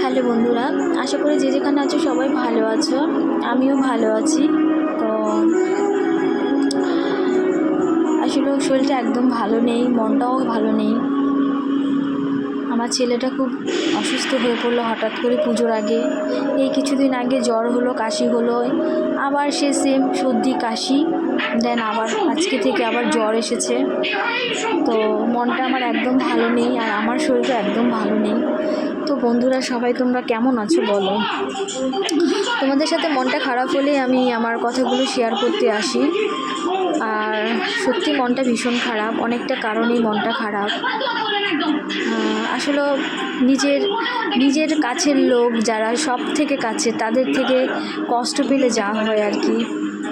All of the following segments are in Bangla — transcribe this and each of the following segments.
হ্যালো বন্ধুরা, আশা করি যে যেখানে আছো সবাই ভালো আছো। আমিও ভালো আছি। তো আসলে শরীরটা একদম ভালো নেই, মনটাও ভালো নেই। আমার ছেলেটা খুব অসুস্থ হয়ে পড়লো হঠাৎ করে পুজোর আগে। এই কিছুদিন আগে জ্বর হলো, কাশি হলো, আবার সে সেম সর্দি কাশি, দেন আবার আজকে থেকে আবার জ্বর এসেছে। তো মনটা আমার একদম ভালো নেই, আর আমার শরীরটা একদম ভালো নেই। তো বন্ধুরা সবাই তোমরা কেমন আছো বলো। তোমাদের সাথে মনটা খারাপ হলে আমি আমার কথাগুলো শেয়ার করতে আসি। আর সত্যি মনটা ভীষণ খারাপ, অনেকটা কারণেই মনটা খারাপ। আসলে নিজের কাছের লোক যারা সব থেকে কাছে, তাদের থেকে কষ্ট পেলে যা হয় আর কি।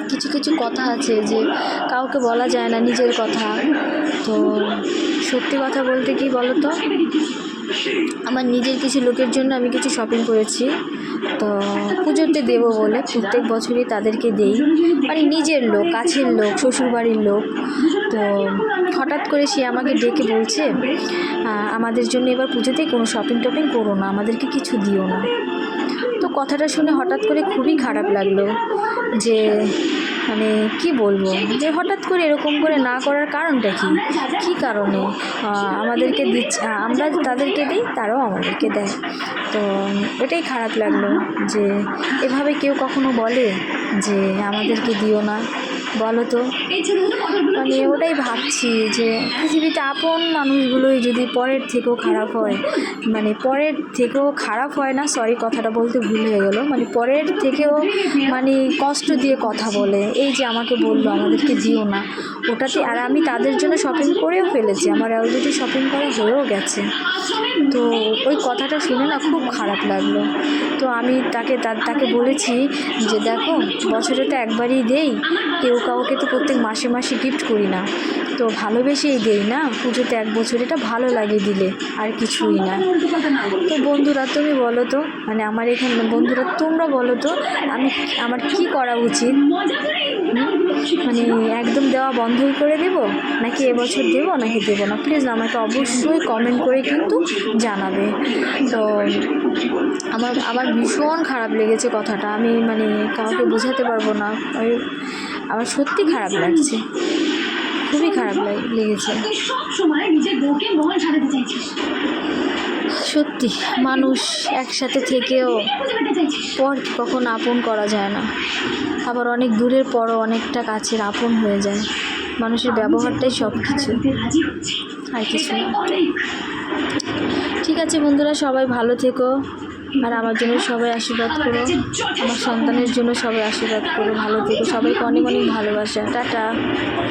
কিছু কিছু কথা আছে যে কাউকে বলা যায় না নিজের কথা। তো সত্যি কথা বলতে কি বলো তো, আমার নিজের কিছু লোকের জন্য আমি কিছু শপিং করেছি। তো পুজোতে দেবো বলে প্রত্যেক বছরই তাদেরকে দেই, মানে নিজের লোক, কাছের লোক, শ্বশুরবাড়ির লোক। তো হঠাৎ করে সে আমাকে ডেকে বলছে আমাদের জন্য এবার পুজোতেই কোনো শপিং টপিং করো না, আমাদেরকে কিছু দিও না। তো কথাটা শুনে হঠাৎ করে খুবই খারাপ লাগলো, যে মানে কি বলবো, যে হঠাৎ করে এরকম করে না করার কারণটা কী কারণে আমাদেরকে দিচ্ছে, আমরা তাদেরকে দিই, তারাও আমাদেরকে দেয়। তো এটাই খারাপ লাগলো যে এভাবে কেউ কখনো বলে যে আমাদেরকে দিও না, বলো তো। মানে ওটাই ভাবছি যে পৃথিবীতে আপন মানুষগুলোই যদি পরের থেকেও খারাপ হয়, মানে পরের থেকেও খারাপ হয় না, সরি কথাটা বলতে ভুল হয়ে গেল, মানে পরের থেকেও মানে কষ্ট দিয়ে কথা বলে, এই যে আমাকে বললো আমাদেরকে দিও না, ওটাতে আর আমি তাদের জন্য শপিং করেও ফেলেছি, আমার অলরেডি শপিং করা হয়েও গেছে। তো ওই কথাটা শুনে না খুব খারাপ লাগলো। তো আমি তাকে বলেছি যে দেখো, বছরে তো একবারই দেই, কেউ কাউকে তো প্রত্যেক মাসে মাসে গিফট করি না, তো ভালোবেসেই দেই না, পুজোতে এক বছর এটা ভালো লাগে দিলে, আর কিছুই না। তো বন্ধুরা তুমি বলো তো, মানে আমার এখানে বন্ধুরা তোমরা বলো তো, আমার কি করা উচিত? মানে একদম দেওয়া বন্ধই করে দেব, নাকি এবছর দেবো নাকি দেবো না? প্লিজ আমাকে অবশ্যই কমেন্ট করে কিন্তু জানাবে। তো আমার ভীষণ খারাপ লেগেছে কথাটা, আমি মানে কাউকে বোঝাতে পারবো না। আমার সত্যি খারাপ লাগছে, খুবই খারাপ লেগেছে। সত্যি মানুষ একসাথে থেকেও পর কখনো আপন করা যায় না, আবার অনেক দূরের পরও অনেকটা কাছের আপন হয়ে যায়। মানুষের ব্যবহারটাই সব কিছু, আর কিছু না। ঠিক আছে বন্ধুরা, সবাই ভালো থেকো, আর আমার জন্য সবাই আশীর্বাদ করো, আমার সন্তানের জন্য সবাই আশীর্বাদ করো, ভালো থেকো, সবাইকে অনেক অনেক ভালোবাসা, টাটা।